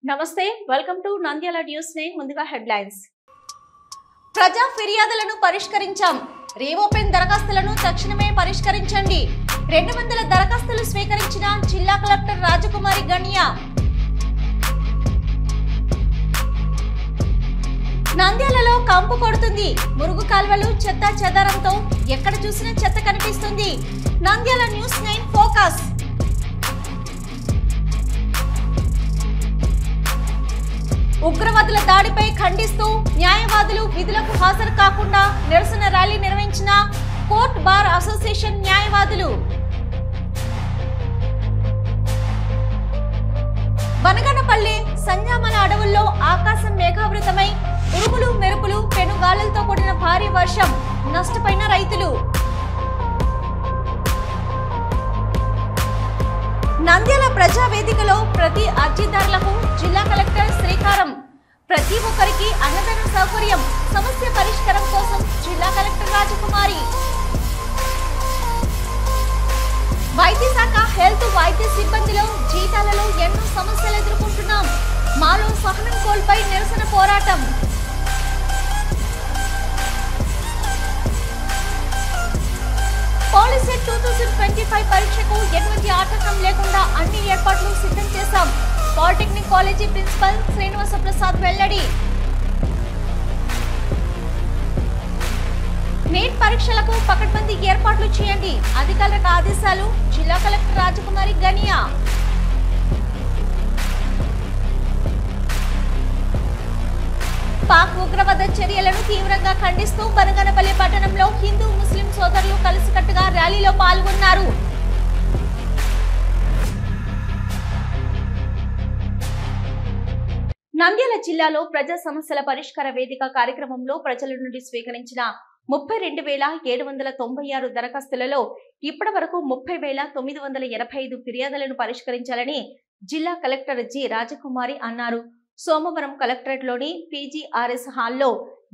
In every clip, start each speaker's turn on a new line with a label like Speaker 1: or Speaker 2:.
Speaker 1: నమస్తే welcome to Nandyal news nine ముందుగా headlines ప్రజా ఫిర్యాదులను పరిష్కరించాం రీఓపెన్ దరఖాస్తులను తక్షణమే పరిష్కరించండి 200 దరఖాస్తులు స్వీకరించిన జిల్లా కలెక్టర్ రాజకుమారి గణియా నంద్యాలలో కంపు కొడుతుంది మురుగు కాల్వలు చెత్త చెదారంతో ఎక్కడ చూసినా చెత్త కనిపిస్తుంది నంద్యాల న్యూస్ 9 ఫోకస్ ఉగ్రవాదుల దాడిపై ఖండిస్తూ న్యాయవాదులు విధులకు హాజరు కాకుండా నిరసన ర్యాలీ నిర్వహించిన కోర్ట్ బార్ అసోసియేషన్ న్యాయవాదులు బనగనపల్లి సంజామల అడవుల్లో ఆకాశం మేఘావృతమై ఉరుములు మెరుపులు పెనుగాలులతో కూడిన భారీ వర్షం నష్టపోయిన రైతులు నంద్యాల ప్రజావేదికలో ప్రతి అర్జీదారులకు జిల్లా కలెక్టర్ శ్రీకారం ప్రతి ఒక్కరికి అన్నదాన సౌకర్యం సమస్య పరిష్కారం కోసం జిల్లా కలెక్టర్ రాజకుమారి వైద్య శాఖ హెల్త్ వైద్య సిబ్బందిలో జీతాలలో ఎన్నో సమస్యలు ఎదుర్కొంటున్నాం మాలో సహనం కోల్పై నిరసన పోరాటం పాలిసెట్ 2025 పరీక్షకు ఎటువంటి ఆటంకం లేకుండా అన్ని ఏర్పాట్లు సిద్ధం చేశాం polytechnic college principal Srinivasa Prasad వెల్లడి నీట్ పరీక్షలకు పకడ్బందీ ఏర్పాట్లు చేయండి అధికారులకు ఆదేశాలు జిల్లా కలెక్టర్ రాజకుమారి గణియా పాక్ ఉగ్రవాద చర్యలను తీవ్రంగా ఖండిస్తూ బనగనపల్లి పట్టణంలో హిందూ ముస్లిం సోదరులు కలిసికట్టుగా ర్యాలీలో పాల్గొన్నారు నంద్యాల జిల్లాలో ప్రజా సమస్యల పరిష్కార వేదిక కార్యక్రమంలో ప్రజల నుండి స్వీకరించిన 32,796 దరఖాస్తులలో ఇప్పటి వరకు 30,985 ఫిర్యాదులను పరిష్కరించాలని జిల్లా కలెక్టర్ జి రాజకుమారి అన్నారు సోమవారం కలెక్టరేట్లోని పీజీఆర్ఎస్ హాల్లో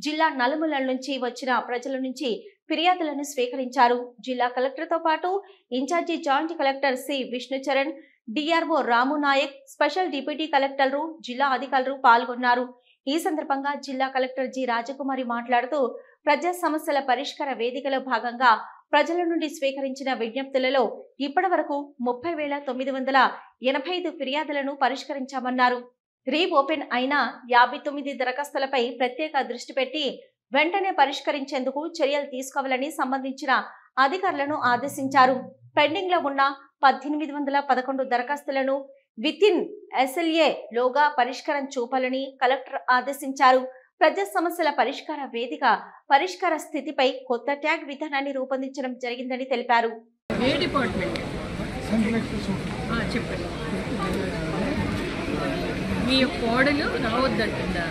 Speaker 1: జిల్లా నలుమూలల నుంచి వచ్చిన ప్రజల నుంచి ఫిర్యాదులను స్వీకరించారు జిల్లా కలెక్టర్తో పాటు incharge joint collector C Vishnucharan DRO Ramu Nayak special deputy కలెక్టర్లు జిల్లా అధికారులు పాల్గొన్నారు ఈ సందర్భంగా జిల్లా కలెక్టర్ జి రాజకుమారి మాట్లాడుతూ ప్రజా సమస్యల పరిష్కార వేదికలో భాగంగా ప్రజల నుండి స్వీకరించిన విజ్ఞప్తులలో ఇప్పటి వరకు 30,985 ఫిర్యాదులను పరిష్కరించామన్నారు రీఓపెన్ అయిన 59 దరఖాస్తులపై ప్రత్యేక దృష్టి పెట్టి వెంటనే పరిష్కరించేందుకు చర్యలు తీసుకోవాలని సంబంధించిన అధికారులను ఆదేశించారు పెండింగ్ లో ఉన్న 1,811 దరఖాస్తులను వితిన్ SLA లోగా పరిష్కారం చూపాలని కలెక్టర్ ఆదేశించారు ప్రజా సమస్యల పరిష్కార వేదిక పరిష్కార స్థితిపై కొత్త ట్యాగ్ విధానాన్ని రూపొందించడం జరిగిందని తెలిపారు
Speaker 2: మీ కోడలు రావద్దంటుందా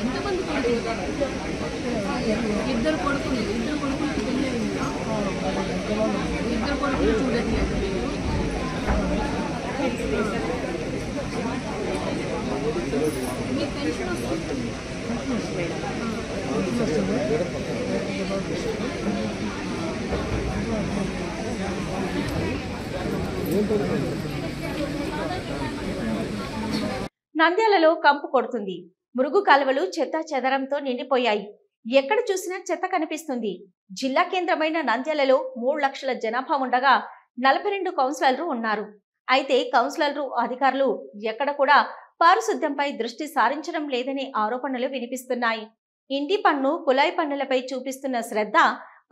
Speaker 2: ఎంతమంది ఇద్దరు కొడుకులు పెళ్ళయిందా ఇద్దరు కొడుకులు చూడట్లేదు మీకు పెన్షన్ వస్తుంది
Speaker 1: నంద్యాలలో కంపు కొడుతుంది మురుగు కాలువలు చెత్త చెదరంతో నిండిపోయాయి ఎక్కడ చూసినా చెత్త కనిపిస్తుంది జిల్లా కేంద్రమైన నంద్యాలలో 3 లక్షల జనాభా ఉండగా 42 కౌన్సిలర్లు ఉన్నారు అయితే కౌన్సిలర్లు అధికారులు ఎక్కడ కూడా పారిశుద్ధ్యంపై దృష్టి సారించడం లేదనే ఆరోపణలు వినిపిస్తున్నాయి ఇంటి పన్ను కుళాయి పన్నులపై చూపిస్తున్న శ్రద్ధ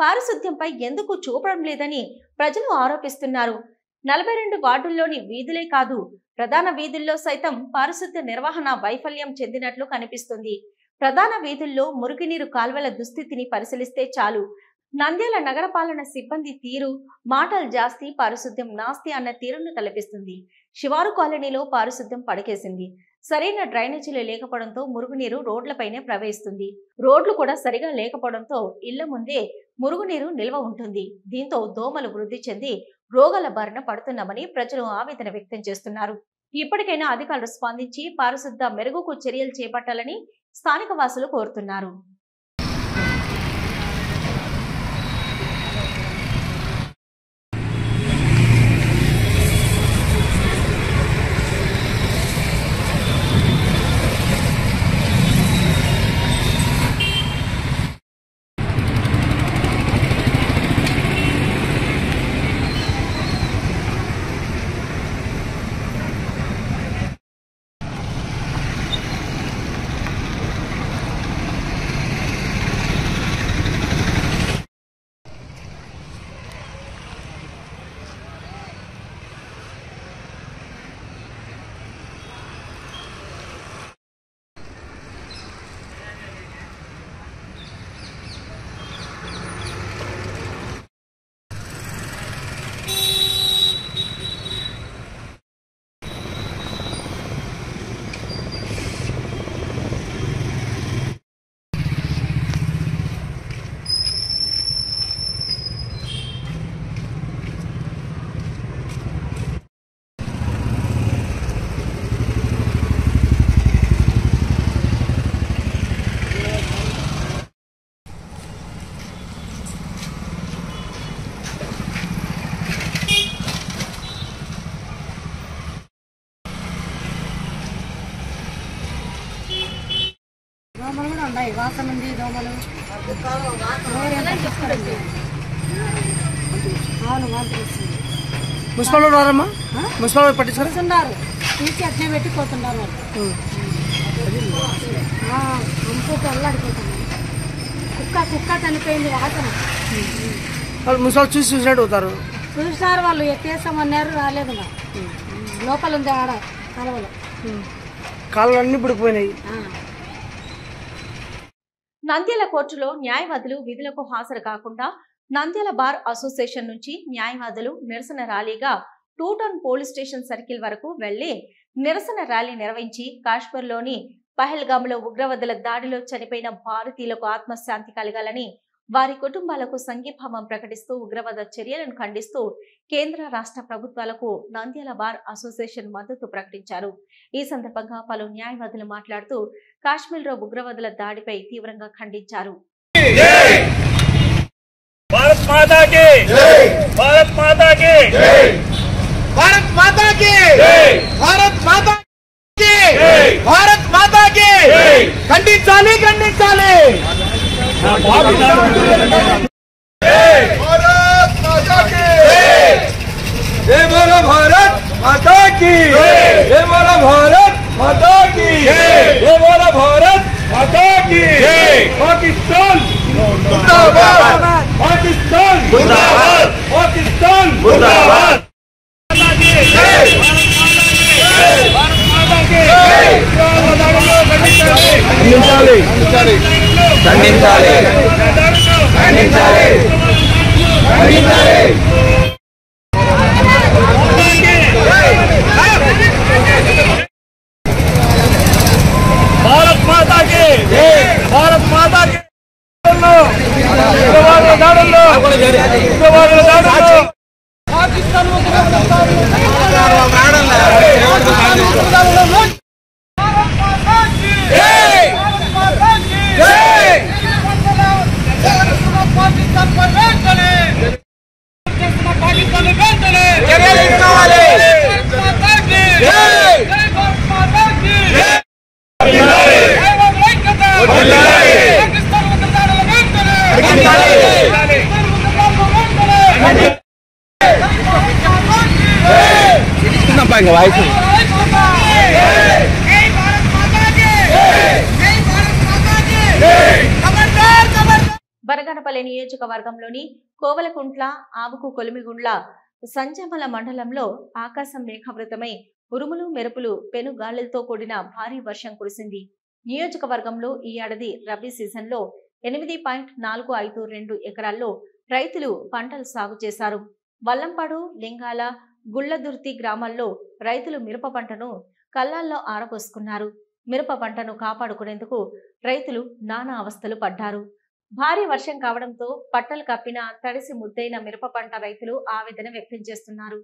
Speaker 1: పారిశుద్ధ్యంపై ఎందుకు చూపడం లేదని ప్రజలు ఆరోపిస్తున్నారు 42 వార్డుల్లోని వీధులే కాదు ప్రధాన వీధుల్లో సైతం పారిశుద్ధ్య నిర్వహణ వైఫల్యం చెందినట్లు కనిపిస్తుంది ప్రధాన వీధుల్లో మురుగునీరు కాల్వల దుస్థితిని పరిశీలిస్తే చాలు నంద్యాల నగరపాలన సిబ్బంది తీరు మాటలు జాస్తి పారిశుద్ధ్యం నాస్తి అన్న తీరును కల్పిస్తుంది శివారు కాలనీలో పారిశుద్ధ్యం పడకేసింది సరైన డ్రైనేజీలు లేకపోవడంతో మురుగునీరు రోడ్లపైనే ప్రవహిస్తుంది రోడ్లు కూడా సరిగా లేకపోవడంతో ఇళ్ల ముందే మురుగునీరు నిల్వ ఉంటుంది దీంతో దోమలు వృద్ధి చెంది రోగాల బారిన పడుతున్నామని ప్రజలు ఆవేదన వ్యక్తం చేస్తున్నారు ఇప్పటికైనా అధికారులు స్పందించి పారిశుద్ధ మెరుగుకు చర్యలు చేపట్టాలని స్థానిక వాసులు కోరుతున్నారు.
Speaker 3: ఉన్నాయి, వాసన ఉంది, దోమలు. అవును, వాంతులు వస్తుంది.
Speaker 4: మున్సిపల్ రారమ్మా? మున్సిపల్ పట్టించుకున్నారు,
Speaker 3: తీసి అట్నే పెట్టి పోతున్నారు వాళ్ళు. అంతా అల్లాడిపోతున్నారు. కుక్క చనిపోయింది, వాసన.
Speaker 4: వాళ్ళు మున్సిపల్ చూసినట్టు అవుతారు.
Speaker 3: చూసినారు వాళ్ళు, ఎత్తేసామన్నారు, రాలేదు. లోపల ఉంది ఆడ కాలువలో.
Speaker 4: కాళ్ళు అన్ని పుడిపోయినాయి.
Speaker 1: నంద్యాల కోర్టులో న్యాయవాదులు విధులకు హాజరు కాకుండా నంద్యాల బార్ అసోసియేషన్ నుంచి న్యాయవాదులు నిరసన ర్యాలీగా 2 టౌన్ పోలీస్ స్టేషన్ సర్కిల్ వరకు వెళ్లి నిరసన ర్యాలీ నిర్వహించి కాశ్మీర్లోని పహల్గామ్లో ఉగ్రవాదుల దాడిలో చనిపోయిన భారతీయులకు ఆత్మశాంతి కలగాలని వారి కుటుంబాలకు సంఘీభావం ప్రకటిస్తూ ఉగ్రవాద చర్యలను ఖండిస్తూ కేంద్ర రాష్ట్ర ప్రభుత్వాలకు నంద్యాల బార్ అసోసియేషన్ మద్దతు ప్రకటించారు. ఈ సందర్భంగా పలు న్యాయవాదులు మాట్లాడుతూ కాశ్మీర్లో ఉగ్రవాదుల దాడిపై తీవ్రంగా ఖండించారు.
Speaker 5: भारत माता की जय, भारत माता की जय, भारत माता की जय, भारत माता की जय, भारत माता की जय, खंडिंचाली खंडिंचाली भारत माता की जय, जय बोलो भारत माता की जय, जय बोलो भारत माता की जय, जय बोलो भारत माता की जय, पाकिस्तान मुर्दाबाद, पाकिस्तान मुर्दाबाद, पाकिस्तान मुर्दाबाद, भारत माता के भारत माता के
Speaker 1: బనగానపల్లి నియోజకవర్గంలోని కోవలకుంట్ల, ఆవుకు కొలిమిగుండ్ల, సంజమల మండలంలో ఆకాశం మేఘావృతమై ఉరుములు మెరుపులు పెనుగాలులతో కూడిన భారీ వర్షం కురిసింది. నియోజకవర్గంలో ఈ ఏడాది రబీ సీజన్లో 8.452 ఎకరాల్లో రైతులు పంటలు సాగు చేశారు. వల్లంపాడు, లింగాల, గుళ్లదుర్తి గ్రామాల్లో రైతులు మిరప పంటను కల్లాల్లో ఆరబోసుకున్నారు. మిరప పంటను కాపాడుకునేందుకు రైతులు నానా అవస్థలు పడ్డారు. భారీ వర్షం కావడంతో పట్టలు కప్పిన తడిసి ముద్దైన మిరప పంట రైతులు ఆవేదన వ్యక్తం చేస్తున్నారు.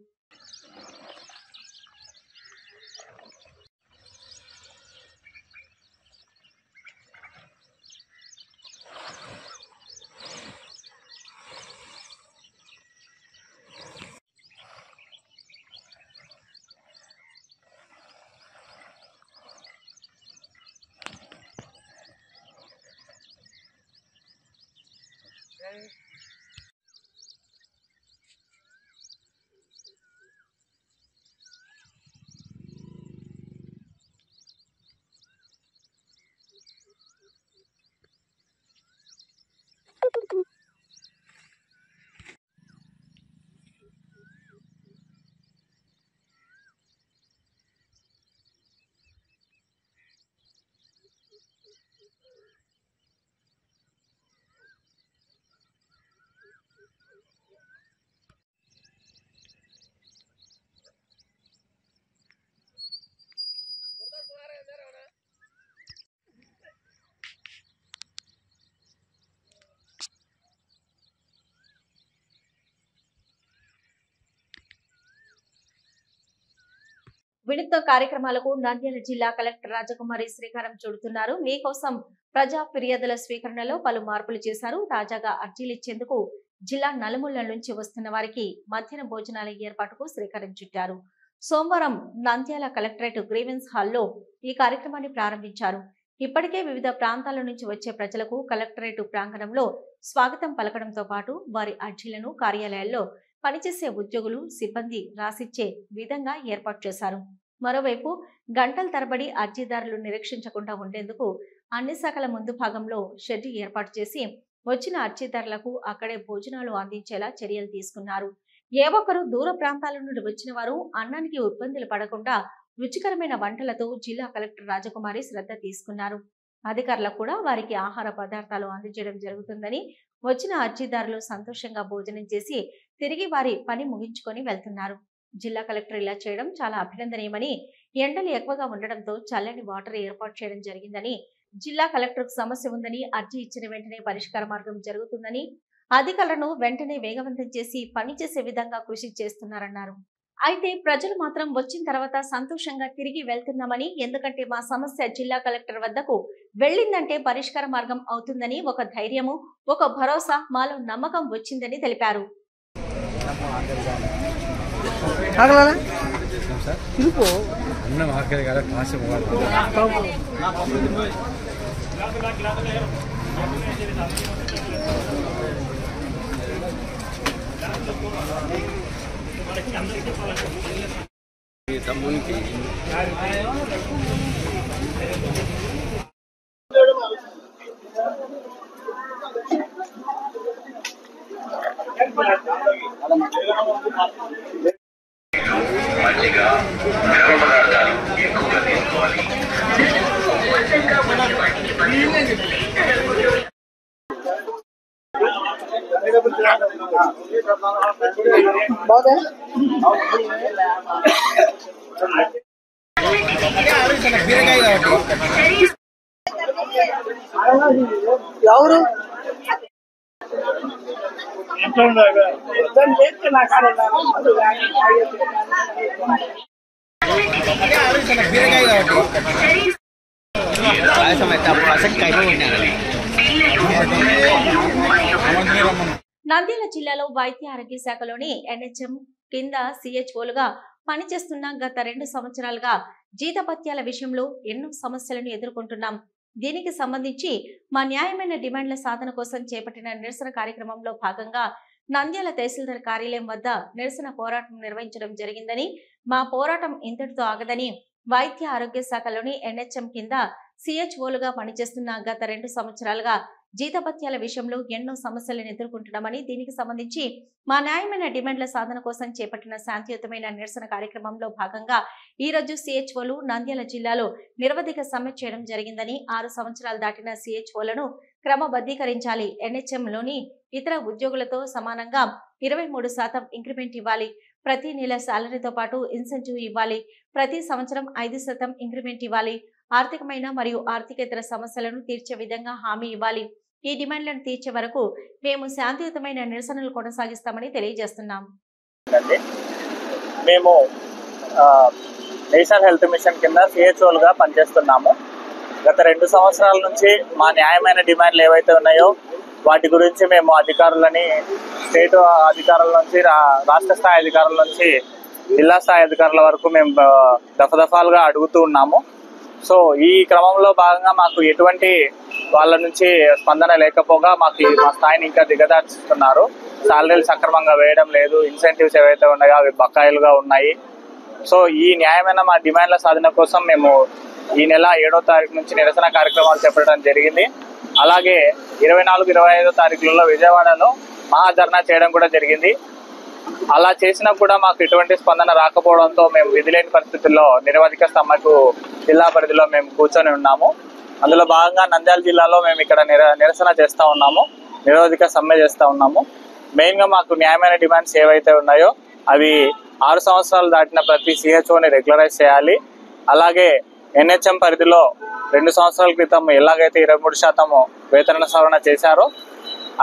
Speaker 1: వినూత్న కార్యక్రమాలకు నంద్యాల జిల్లా కలెక్టర్ రాజకుమారి శ్రీకారం చుడుతున్నారు. మీకోసం ప్రజా ఫిర్యాదుల స్వీకరణలో పలు మార్పులు చేశారు. తాజాగా అర్జీలు ఇచ్చేందుకు జిల్లా నలుమూలల నుంచి వస్తున్న వారికి మధ్యాహ్న భోజనాల ఏర్పాటుకు శ్రీకారం చుట్టారు. సోమవారం నంద్యాల కలెక్టరేట్ గ్రీవెన్స్ హాల్లో ఈ కార్యక్రమాన్ని ప్రారంభించారు. ఇప్పటికే వివిధ ప్రాంతాల నుంచి వచ్చే ప్రజలకు కలెక్టరేట్ ప్రాంగణంలో స్వాగతం పలకడంతో పాటు వారి అర్జీలను కార్యాలయాల్లో పనిచేసే ఉద్యోగులు సిబ్బంది రాసిచ్చే విధంగా ఏర్పాటు చేశారు. మరోవైపు గంటల తరబడి అర్జీదారులు నిరీక్షించకుండా ఉండేందుకు అన్ని శాఖల ముందు భాగంలో షెడ్ ఏర్పాటు చేసి వచ్చిన అర్జీదారులకు అక్కడే భోజనాలు అందించేలా చర్యలు తీసుకున్నారు. ఏ ఒక్కరు దూర ప్రాంతాల నుండి వచ్చిన వారు అన్నానికి ఇబ్బందులు పడకుండా రుచికరమైన వంటలతో జిల్లా కలెక్టర్ రాజకుమారి శ్రద్ధ తీసుకున్నారు. అధికారులకు కూడా వారికి ఆహార పదార్థాలు అందజేయడం జరుగుతుందని, వచ్చిన అర్జీదారులు సంతోషంగా భోజనం చేసి తిరిగి వారి పని ముగించుకొని వెళ్తున్నారు. జిల్లా కలెక్టర్ ఇలా చేయడం చాలా అభినందనీయమని, ఎండలు ఎక్కువగా ఉండడంతో చల్లని వాటర్ ఏర్పాటు చేయడం జరిగిందని, జిల్లా కలెక్టర్కు సమస్య ఉందని అర్జీ ఇచ్చిన వెంటనే పరిష్కార మార్గం జరుగుతుందని, అధికారులను వెంటనే వేగవంతం చేసి పనిచేసే విధంగా కృషి చేస్తున్నారన్నారు. అయితే ప్రజలు మాత్రం వచ్చిన తర్వాత సంతోషంగా తిరిగి వెళ్తున్నామని, ఎందుకంటే మా సమస్య జిల్లా కలెక్టర్ వద్దకు వెళ్ళిందంటే పరిష్కార మార్గం అవుతుందని ఒక ధైర్యము, ఒక భరోసా మాలో నమ్మకం వచ్చిందని తెలిపారు.
Speaker 6: మంచిగా ద్రవ పదార్థాలు ఎక్కువగా తీసుకోవాలి.
Speaker 4: ఎవరు
Speaker 1: నంద్యాల జిల్లాలో వైద్య ఆరోగ్య శాఖలోని ఎన్హెచ్ఎం కింద సిహెచ్ఓలుగా పనిచేస్తున్న గత 2 సంవత్సరాలుగా జీతభత్యాల విషయంలో ఎన్నో సమస్యలను ఎదుర్కొంటున్నాం. దీనికి సంబంధించి మా న్యాయమైన డిమాండ్ల సాధన కోసం చేపట్టిన నిరసన కార్యక్రమంలో భాగంగా నంద్యాల తహసీల్దార్ కార్యాలయం వద్ద నిరసన పోరాటం నిర్వహించడం జరిగిందని, మా పోరాటం ఇంతటితో ఆగదని, వైద్య ఆరోగ్య శాఖలోని ఎన్హెచ్ఎం కింద సిహెచ్ఓలుగా పనిచేస్తున్న గత 2 సంవత్సరాలుగా జీతభత్యాల విషయంలో ఎన్నో సమస్యలను ఎదుర్కొంటున్నామని, దీనికి సంబంధించి మా న్యాయమైన డిమాండ్ల సాధన కోసం చేపట్టిన శాంతియుతమైన నిరసన కార్యక్రమంలో భాగంగా ఈ రోజు సిహెచ్ఓలు నంద్యాల జిల్లాలో నిరవధిక సమ్మె చేయడం జరిగిందని, 6 సంవత్సరాలు దాటిన సిహెచ్ఓలను క్రమబద్ధీకరించాలి, ఎన్హెచ్ఎంలోని ఇతర ఉద్యోగులతో సమానంగా 23% ఇంక్రిమెంట్ ఇవ్వాలి, ప్రతి నెల శాలరీతో పాటు ఇన్సెంటివ్ ఇవ్వాలి, ప్రతి సంవత్సరం 5% ఇంక్రిమెంట్ ఇవ్వాలి, ఆర్థికమైన మరియు ఆర్థికేతర సమస్యలను తీర్చే విధంగా హామీ ఇవ్వాలి. ఈ డిమాండ్లను తీర్చే వరకు మేము శాంతియుతమైన నిరసనలు కొనసాగిస్తామని తెలియజేస్తున్నాం.
Speaker 7: మేము నేషనల్ హెల్త్ మిషన్ కింద సిహెచ్ఓలుగా పనిచేస్తున్నాము. గత 2 సంవత్సరాల నుంచి మా న్యాయమైన డిమాండ్లు ఏవైతే ఉన్నాయో వాటి గురించి మేము అధికారులని, స్టేట్ అధికారుల నుంచి రాష్ట్ర స్థాయి అధికారుల నుంచి జిల్లా స్థాయి అధికారుల వరకు మేము దఫాలుగా అడుగుతూ ఉన్నాము. సో ఈ క్రమంలో భాగంగా మాకు ఎటువంటి వాళ్ళ నుంచి స్పందన లేకపోగా మా స్థాయిని ఇంకా దిగదార్చుతున్నారు. శాలరీలు సక్రమంగా వేయడం లేదు, ఇన్సెంటివ్స్ ఏవైతే ఉన్నాయో అవి బకాయిలుగా ఉన్నాయి. సో ఈ న్యాయమైన మా డిమాండ్ల సాధన కోసం మేము ఈ నెల 7వ తారీఖు నుంచి నిరసన కార్యక్రమాలు చేపట్టడం జరిగింది. అలాగే 24, 25వ తారీఖులలో విజయవాడలో మహాధర్నా చేయడం కూడా జరిగింది. అలా చేసినా కూడా మాకు ఎటువంటి స్పందన రాకపోవడంతో మేము విధిలేని పరిస్థితుల్లో నిరవధిక సమ్మెకు జిల్లా పరిధిలో మేము కూర్చొని ఉన్నాము. అందులో భాగంగా నంద్యాల జిల్లాలో మేము ఇక్కడ నిరసన చేస్తూ ఉన్నాము, నిరవధిక సమ్మె చేస్తూ ఉన్నాము. మెయిన్గా మాకు న్యాయమైన డిమాండ్స్ ఏవైతే ఉన్నాయో అవి 6 సంవత్సరాలు దాటిన ప్రతి సిహెచ్ఓని రెగ్యులరైజ్ చేయాలి. అలాగే ఎన్హెచ్ఎం పరిధిలో 2 సంవత్సరాల క్రితం ఎలాగైతే 23% వేతన సవరణ చేశారో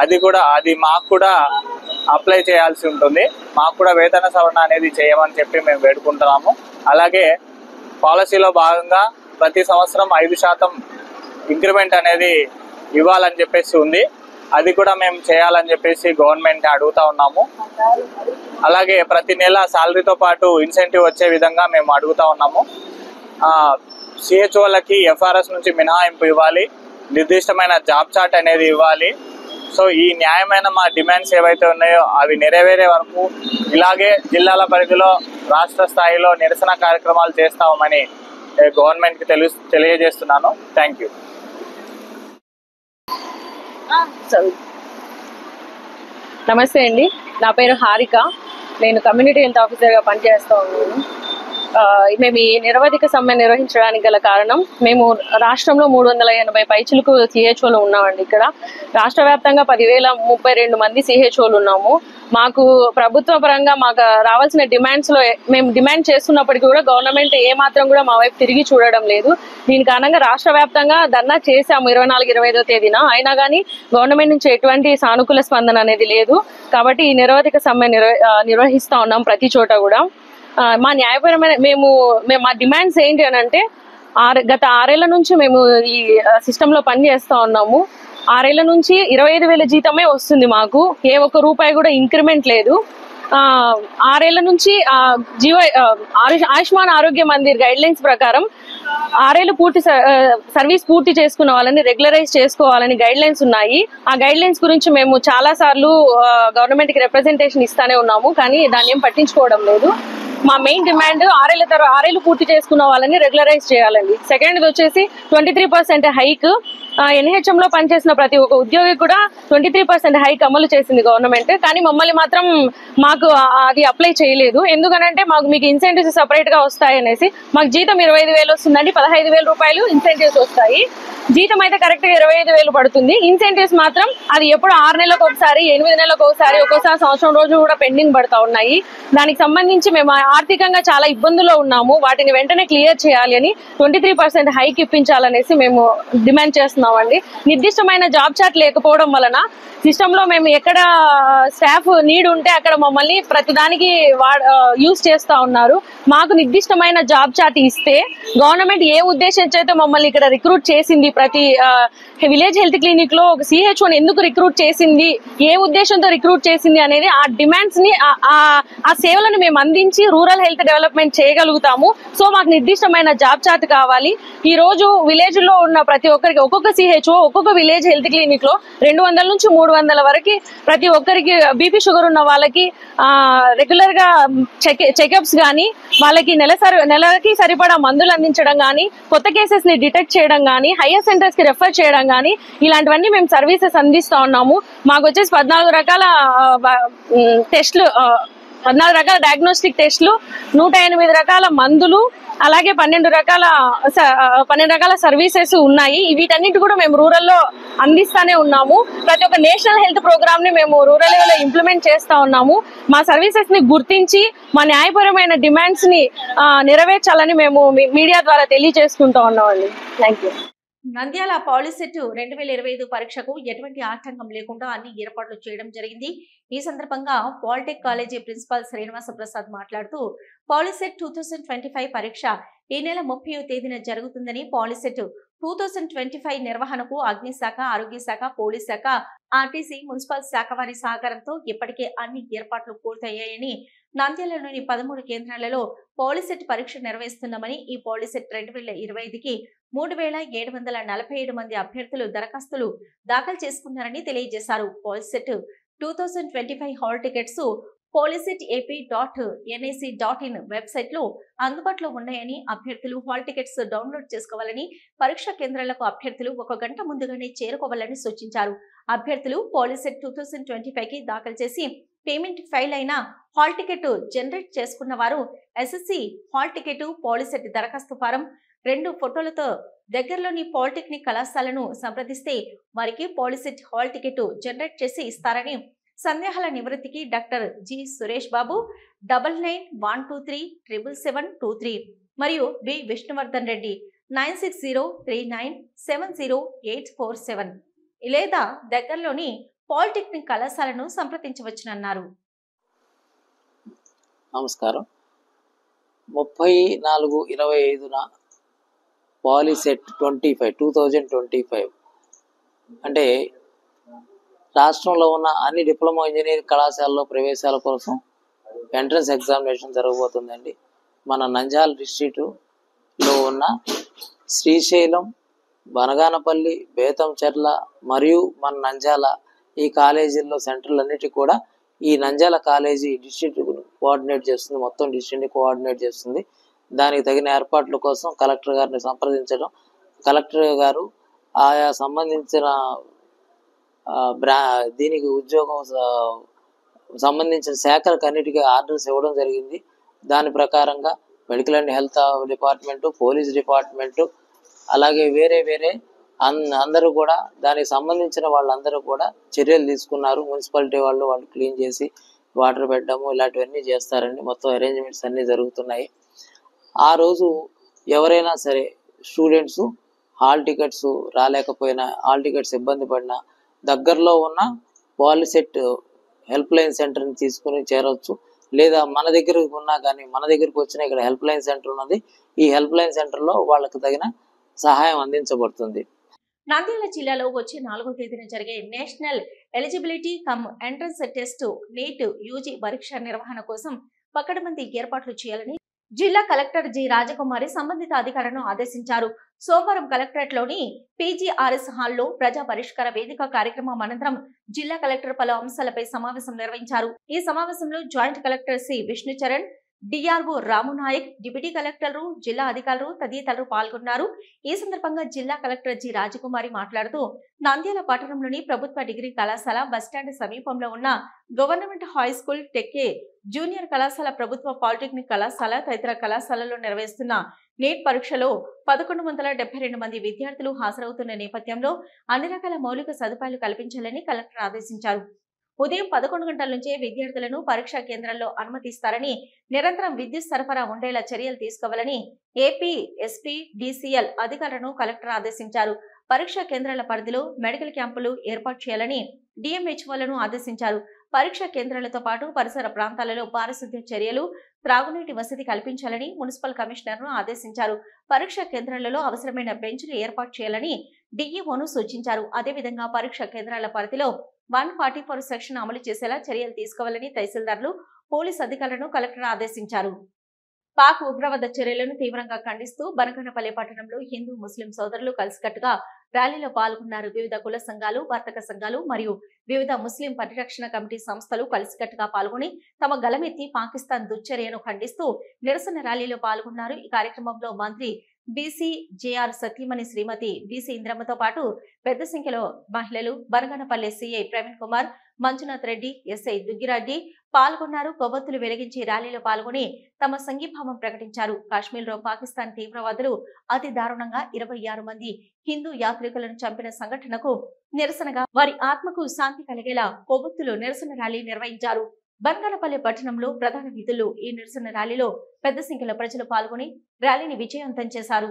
Speaker 7: అది మాకు కూడా అప్లై చేయాల్సి ఉంటుంది. మాకు కూడా వేతన సవరణ అనేది చేయమని చెప్పి మేము వేడుకుంటున్నాము. అలాగే పాలసీలో భాగంగా ప్రతి సంవత్సరం 5% ఇంక్రిమెంట్ అనేది ఇవ్వాలని చెప్పేసి ఉంది. అది కూడా మేము చేయాలని చెప్పేసి గవర్నమెంట్ అడుగుతా ఉన్నాము. అలాగే ప్రతి నెల శాలరీతో పాటు ఇన్సెంటివ్ వచ్చే విధంగా మేము అడుగుతా ఉన్నాము. సిహెచ్ఓలకి ఎఫ్ఆర్ఎస్ నుంచి మినహాయింపు ఇవ్వాలి, నిర్దిష్టమైన జాబ్ చార్ట్ అనేది ఇవ్వాలి. సో ఈ న్యాయమైన మా డిమాండ్స్ ఏవైతే ఉన్నాయో అవి నెరవేరే వరకు ఇలాగే జిల్లాల పరిధిలో రాష్ట్ర స్థాయిలో నిరసన కార్యక్రమాలు చేస్తామని గవర్నమెంట్కి తెలియజేస్తున్నాను. Thank you.
Speaker 2: నమస్తే అండి, నా పేరు హారిక. నేను కమ్యూనిటీ హెల్త్ ఆఫీసర్గా పనిచేస్తూ ఉన్నాను. మేము ఈ నిరవధిక సమ్మె నిర్వహించడానికి గల కారణం, మేము రాష్ట్రంలో 380 పైచులకు సిహెచ్ఓలు ఉన్నామండి. ఇక్కడ రాష్ట్ర వ్యాప్తంగా 10,032 మంది సిహెచ్ఓలు ఉన్నాము. మాకు ప్రభుత్వ పరంగా మాకు రావాల్సిన డిమాండ్స్లో మేము డిమాండ్ చేస్తున్నప్పటికీ కూడా గవర్నమెంట్ ఏమాత్రం కూడా మా వైపు తిరిగి చూడడం లేదు. దీని కారణంగా రాష్ట్ర వ్యాప్తంగా ధర్నా చేశాము 24-25వ తేదీన. అయినా కానీ గవర్నమెంట్ నుంచి ఎటువంటి సానుకూల స్పందన అనేది లేదు. కాబట్టి ఈ నిరవధిక సమ్మె నిర్వహిస్తూ ఉన్నాం ప్రతి చోట కూడా. మా న్యాయపరమైన మేము మా డిమాండ్స్ ఏంటి అని అంటే, గత 6 ఏళ్ల నుంచి మేము ఈ సిస్టంలో పనిచేస్తూ ఉన్నాము. 6 ఏళ్ల నుంచి 25,000 జీతమే వస్తుంది మాకు. ఏ ఒక్క రూపాయి కూడా ఇంక్రిమెంట్ లేదు. 6 ఏళ్ల నుంచి ఆయుష్మాన్ ఆరోగ్య మందిర్ గైడ్ లైన్స్ ప్రకారం 6 ఏళ్ళు సర్వీస్ పూర్తి చేసుకున్న వాళ్ళని రెగ్యులరైజ్ చేసుకోవాలని గైడ్ లైన్స్ ఉన్నాయి. ఆ గైడ్ లైన్స్ గురించి మేము చాలా సార్లు గవర్నమెంట్ కి రిప్రజెంటేషన్ ఇస్తానే ఉన్నాము, కానీ దాన్ని ఏం పట్టించుకోవడం లేదు. మా మెయిన్ డిమాండ్ 6 ఏళ్ళు పూర్తి చేసుకున్న వాళ్ళని రెగ్యులరైజ్ చేయాలండి. సెకండ్ వచ్చేసి 23% హైక్. NHM లో పనిచేసిన ప్రతి ఒక్క ఉద్యోగి కూడా 23% హైక్ అమలు చేసింది గవర్నమెంట్. కానీ మమ్మల్ని మాత్రం మాకు అది అప్లై చేయలేదు. ఎందుకనంటే మీకు ఇన్సెంటివ్స్ సపరేట్ గా వస్తాయి అనేసి. మాకు జీతం 25,000 వస్తుందండి, 15,000 రూపాయలు ఇన్సెంటివ్స్ వస్తాయి. జీతం అయితే కరెక్ట్ గా 25,000 పడుతుంది. ఇన్సెంటివ్స్ మాత్రం అది ఎప్పుడు 6 నెలలకు ఒకసారి, 8 నెలలకు ఒకసారి, ఒక్కోసారి సంవత్సరం రోజు కూడా పెండింగ్ పడతా ఉన్నాయి. దానికి సంబంధించి మేము ఆర్థికంగా చాలా ఇబ్బందుల్లో ఉన్నాము. వాటిని వెంటనే క్లియర్ చేయాలి అని 23% హైక్ ఇప్పించాలనేసి మేము డిమాండ్ చేస్తున్నామండి. నిర్దిష్టమైన జాబ్ చార్ట్ లేకపోవడం వలన సిస్టమ్ లో మేము ఎక్కడ స్టాఫ్ నీడ్ ఉంటే అక్కడ మమ్మల్ని ప్రతిదానికి యూజ్ చేస్తా ఉన్నారు. మాకు నిర్దిష్టమైన జాబ్ చార్ట్ ఇస్తే గవర్నమెంట్ ఏ ఉద్దేశంతో అయితే మమ్మల్ని ఇక్కడ రిక్రూట్ చేసింది, ప్రతి విలేజ్ హెల్త్ క్లినిక్ లో ఒక సిహెచ్ఓని ఎందుకు రిక్రూట్ చేసింది, ఏ ఉద్దేశంతో రిక్రూట్ చేసింది అనేది ఆ డిమాండ్స్ ని ఆ సేవలను మేము అందించి రూరల్ హెల్త్ డెవలప్మెంట్ చేయగలుగుతాము. సో మాకు నిర్దిష్టమైన జాబ్ చార్ట్ కావాలి. ఈ రోజు విలేజ్ లో ఉన్న ప్రతి ఒక్కరికి ఒక్కొక్క సిహెచ్ఓ ఒక్కొక్క విలేజ్ హెల్త్ క్లినిక్ లో 200 నుంచి 300 వరకు ప్రతి ఒక్కరికి బీపీ షుగర్ ఉన్న వాళ్ళకి రెగ్యులర్ గా చెకప్స్ గానీ, వాళ్ళకి నెలకి సరిపడా మందులు అందించడం గానీ, కొత్త కేసెస్ ని డిటెక్ట్ చేయడం గానీ, హైయర్ సెంటర్స్ కి రెఫర్ చేయడం గానీ, ఇలాంటివన్నీ మేము సర్వీసెస్ అందిస్తా ఉన్నాము. మాకు వచ్చేసి 14 రకాల టెస్టులు, 14 రకాల డయాగ్నోస్టిక్ టెస్టులు, 108 రకాల మందులు, అలాగే 12 రకాల సర్వీసెస్ ఉన్నాయి. వీటన్నిటి కూడా మేము రూరల్లో అందిస్తానే ఉన్నాము. ప్రతి ఒక్క నేషనల్ హెల్త్ ప్రోగ్రామ్ ని మేము రూరల్ లెవెల్లో ఇంప్లిమెంట్ చేస్తా ఉన్నాము. మా సర్వీసెస్ ని గుర్తించి మా న్యాయపరమైన డిమాండ్స్ ని నెరవేర్చాలని మేము మీడియా ద్వారా తెలియజేసుకుంటా ఉన్నామండి. Thank you.
Speaker 1: నంద్యాల పాలిసెట్ 2025 పరీక్షకు ఎటువంటి ఆటంకం లేకుండా అన్ని ఏర్పాట్లు చేయడం జరిగింది. ఈ సందర్భంగా polytech college principal Srinivasa Prasad మాట్లాడుతూ, పాలిసెట్ 2025 పరీక్ష ఈ నెల 30వ తేదీన జరుగుతుందని, పాలిసెట్ 2025 నిర్వహణకు అగ్నిశాఖ, ఆరోగ్య శాఖ, పోలీస్ శాఖ, ఆర్టీసీ, మున్సిపల్ శాఖ వారి సహకారంతో ఇప్పటికే అన్ని ఏర్పాట్లు పూర్తయ్యాయని, నంద్యాలలోని 13 కేంద్రాలలో పాలిసెట్ పరీక్ష నిర్వహిస్తున్నామని, ఈ పాలిసెట్ 2025కి 3,747 మంది అభ్యర్థులు దరఖాస్తులు దాఖలు చేసుకున్నారని తెలియజేశారు. POLYCET 2025 hall tickets policeteap.nic.in website లో అందుబాటులో ఉన్నాయని, అభ్యర్థులు హాల్ టికెట్స్ డౌన్లోడ్ చేసుకోవాలని, పరీక్షా కేంద్రాలకు అభ్యర్థులు 1 గంట ముందుగానే చేరుకోవాలని సూచించారు. అభ్యర్థులు పాలిసెట్ 2025కి దాఖలు చేసి పేమెంట్ ఫైల్ అయిన హాల్ టికెట్ జనరేట్ చేసుకున్న వారు SSC హాల్ టికెట్, పాలిసెట్ దరఖాస్తు ఫారం 2 ఫోటోలతో దగ్గరలోని పాలిటెక్నిక్ కళాశాలను సంప్రదిస్తే వారికి పాలిసెట్ హాల్ టికెట్ జనరేట్ చేసి ఇస్తారని, సందేహాల నివృత్తికి డాక్టర్ జి సురేష్ బాబు 9912377723 మరియు బి విష్ణువర్ధన్ రెడ్డి 9603970847 లేదా దగ్గరలోని పాలిటెక్నిక్ కళాశాలను సంప్రదించవచ్చునన్నారు.
Speaker 8: నమస్కారం. 34/25న పాలిసెట్ 2025 అంటే రాష్ట్రంలో ఉన్న అన్ని డిప్లొమా ఇంజనీరింగ్ కళాశాలలో ప్రవేశాల కోసం ఎంట్రన్స్ ఎగ్జామినేషన్ జరగబోతుందండి. మన నంద్యాల డిస్ట్రిక్ట్ లో ఉన్న శ్రీశైలం, బనగానపల్లి, బేతంచెర్ల మరియు మన నంద్యాల ఈ కాలేజీల్లో సెంటర్లన్నిటికీ కూడా ఈ నంద్యాల కాలేజీ డిస్ట్రిక్ట్ కోఆర్డినేట్ చేస్తుంది, మొత్తం డిస్ట్రిక్ట్ కోఆర్డినేట్ చేస్తుంది. దానికి తగిన ఏర్పాట్ల కోసం కలెక్టర్ గారిని సంప్రదించడం, కలెక్టర్ గారు ఆయా సంబంధించిన దీనికి ఉద్యోగం సంబంధించిన శాఖలకు అన్నిటికీ ఆర్డర్స్ ఇవ్వడం జరిగింది. దాని ప్రకారంగా medical and health department, police department, అలాగే వేరే అందరూ కూడా దానికి సంబంధించిన వాళ్ళందరూ కూడా చర్యలు తీసుకున్నారు. మున్సిపాలిటీ వాళ్ళు క్లీన్ చేసి వాటర్ పెట్టడము ఇలాంటివన్నీ చేస్తారండి. మొత్తం అరేంజ్మెంట్స్ అన్నీ జరుగుతున్నాయి. ఆ రోజు ఎవరైనా సరే స్టూడెంట్స్ హాల్ టికెట్స్ రాలేకపోయినా, హాల్ టికెట్స్ ఇబ్బంది పడినా దగ్గరలో ఉన్న పాలిసెట్ హెల్ప్ లైన్ సెంటర్ని తీసుకుని చేరవచ్చు. లేదా మన దగ్గరకు ఉన్నా కానీ మన దగ్గరకు వచ్చిన ఇక్కడ హెల్ప్ లైన్ సెంటర్ ఉన్నది. ఈ హెల్ప్ లైన్ సెంటర్లో వాళ్ళకి తగిన సహాయం అందించబడుతుంది.
Speaker 1: నంద్యాల జిల్లాలో వచ్చే 4వ తేదీన జరిగే national eligibility cum entrance test NEET UG పరీక్ష నిర్వహణ కోసం పకడ్బందీ ఏర్పాట్లు చేయాలని జిల్లా కలెక్టర్ జి రాజకుమారి సంబంధిత అధికారులను ఆదేశించారు. సోమవారం కలెక్టరేట్లోని పీజీఆర్ఎస్ హాల్లో ప్రజా పరిష్కార వేదిక కార్యక్రమం అనంతరం జిల్లా కలెక్టర్ పలు అంశాలపై సమావేశం నిర్వహించారు. ఈ సమావేశంలో joint collector C Vishnucharan, DRO Ramunayak, deputy కలెక్టర్లు, జిల్లా అధికారులు తదితరులు పాల్గొన్నారు. ఈ సందర్భంగా జిల్లా కలెక్టర్ జి రాజకుమారి మాట్లాడుతూ నంద్యాల పట్టణంలోని ప్రభుత్వ డిగ్రీ కళాశాల, బస్టాండ్ సమీపంలో ఉన్న గవర్నమెంట్ హై స్కూల్, టెక్కే జూనియర్ కళాశాల, ప్రభుత్వ పాలిటెక్నిక్ కళాశాల తదితర కళాశాలలో నిర్వహిస్తున్న నీట్ పరీక్షలో 1172 మంది విద్యార్థులు హాజరవుతున్న నేపథ్యంలో అన్ని రకాల మౌలిక సదుపాయాలు కల్పించాలని కలెక్టర్ ఆదేశించారు. ఉదయం 11 గంటల నుంచే విద్యార్థులను పరీక్షా కేంద్రాల్లో అనుమతిస్తారని, నిరంతరం విద్యుత్ సరఫరా ఉండేలా చర్యలు తీసుకోవాలని ఏపీ ఎస్పీ డిసిఎల్ అధికారులను కలెక్టర్ ఆదేశించారు. పరీక్షా కేంద్రాల పరిధిలో మెడికల్ క్యాంపులు ఏర్పాటు చేయాలని డిఎంహెచ్ఓలను ఆదేశించారు. పరీక్షా కేంద్రాలతో పాటు పరిసర ప్రాంతాలలో పారిశుద్ధ్య చర్యలు, త్రాగునీటి వసతి కల్పించాలని మున్సిపల్ కమిషనర్ను ఆదేశించారు. పరీక్షా కేంద్రాలలో అవసరమైన బెంచ్లు ఏర్పాటు చేయాలని డిఈఓను సూచించారు. అదేవిధంగా పరీక్షా కేంద్రాల పరిధిలో 144 సెక్షన్ అమలు చేసేలా చర్యలు తీసుకోవాలని తహసీల్దార్లు, పోలీస్ అధికారులను కలెక్టర్ ఆదేశించారు. పాక్ ఉగ్రవాద చర్యలను తీవ్రంగా ఖండిస్తూ బనగానపల్లి పట్టణంలో హిందూ, ముస్లిం సోదరులు కలిసికట్టుగా ర్యాలీలో పాల్గొన్నారు. వివిధ కుల సంఘాలు, వర్తక సంఘాలు మరియు వివిధ ముస్లిం పరిరక్షణ కమిటీ సంస్థలు కలిసికట్టుగా పాల్గొని తమ గలమెత్తి పాకిస్తాన్ దుశ్చర్యను ఖండిస్తూ నిరసన ర్యాలీలో పాల్గొన్నారు. ఈ కార్యక్రమంలో మంత్రి బీసీ జేఆర్ సతీమణి శ్రీమతి బీసీ ఇంద్రమ్మతో పాటు పెద్ద సంఖ్యలో మహిళలు, బనగానపల్లి సిఐ ప్రవీణ్ కుమార్, మంజునాథ్ రెడ్డి, ఎస్ఐ దుగ్గిరెడ్డి పాల్గొన్నారు. కొవ్వొత్తులు వెలిగించి ర్యాలీలో పాల్గొని తమ సంఘీభావం ప్రకటించారు. కాశ్మీర్లో పాకిస్తాన్ తీవ్రవాదులు అతి దారుణంగా 26 మంది హిందూ యాత్రికులను చంపిన సంఘటనకు నిరసనగా వారి ఆత్మకు శాంతి కలిగేలా కొవ్వొత్తులు నిరసన ర్యాలీ నిర్వహించారు. బనగానపల్లి పట్టణంలో ప్రధాన వీధుల్లో ఈ నిరసన ర్యాలీలో పెద్ద సంఖ్యలో ప్రజలు పాల్గొని ర్యాలీని విజయవంతం చేశారు.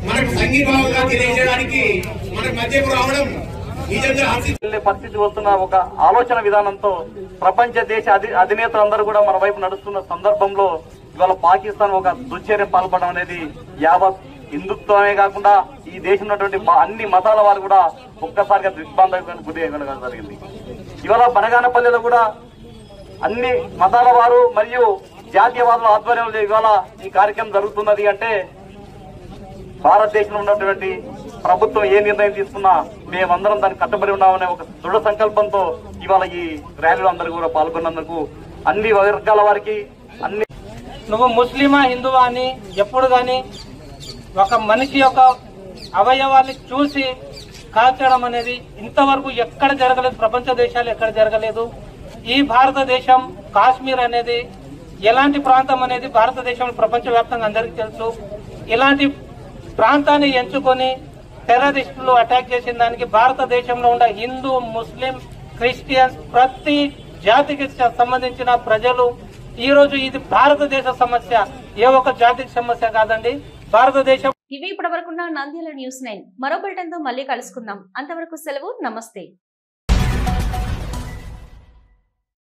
Speaker 9: మనకు సంఘీభావంగా తెలియజేయడానికి మన మధ్యకు రావడం
Speaker 10: పరిస్థితి వస్తున్న ఒక ఆలోచన విధానంతో ప్రపంచ దేశ అధినేతలందరూ కూడా మన వైపు నడుస్తున్న సందర్భంలో ఇవాళ పాకిస్తాన్ ఒక దుశ్చర్యం పాల్పడడం అనేది యావత్ హిందుత్వమే కాకుండా ఈ దేశం ఉన్నటువంటి అన్ని మతాల వారు కూడా ఒక్కసారిగా దిగ్బంధకు గురి అవ్వడం జరిగింది. ఇవాళ బనగానపల్లిలో కూడా అన్ని మతాల వారు మరియు జాతీయవాదుల ఆధ్వర్యంలో ఇవాళ ఈ కార్యక్రమం జరుగుతున్నది అంటే భారతదేశంలో ఉన్నటువంటి ప్రభుత్వం ఏ నిర్ణయం తీసుకున్నా మేమందరం దానికి కట్టుబడి ఉన్నామనే ఒక దృఢ సంకల్పంతో ఇవాళ ఈ ర్యాలీలో అందరూ కూడా పాల్గొన్నందుకు అన్ని వర్గాల వారికి అన్ని
Speaker 11: నువ్వు ముస్లిమా హిందువా అని ఎప్పుడు గాని ఒక మనిషి యొక్క అవయవాన్ని చూసి కాల్చడం అనేది ఇంతవరకు ఎక్కడ జరగలేదు. ప్రపంచ దేశాలు ఎక్కడ జరగలేదు. ఈ భారతదేశం కాశ్మీర్ అనేది ఎలాంటి ప్రాంతం అనేది భారతదేశంలో ప్రపంచవ్యాప్తంగా అందరికీ తెలుసు. ఇలాంటి ప్రాంతాన్ని ఎంచుకొని టెర్రరిస్టులు అటాక్ చేసిన దానికి భారతదేశంలో ఉన్న హిందూ, ముస్లిం, క్రిస్టియన్స్ ప్రతి జాతికి సంబంధించిన ప్రజలు ఈ రోజు ఇది భారతదేశ సమస్య, ఏ ఒక్క జాతికి సమస్య కాదండి. భారతదేశం.
Speaker 1: ఇవి ఇప్పటి వరకున్న నంద్యాల న్యూస్ 9 మరో బులెటిన్ తో మళ్ళీ కలుసుకుందాం. అంతవరకు సెలవు. నమస్తే.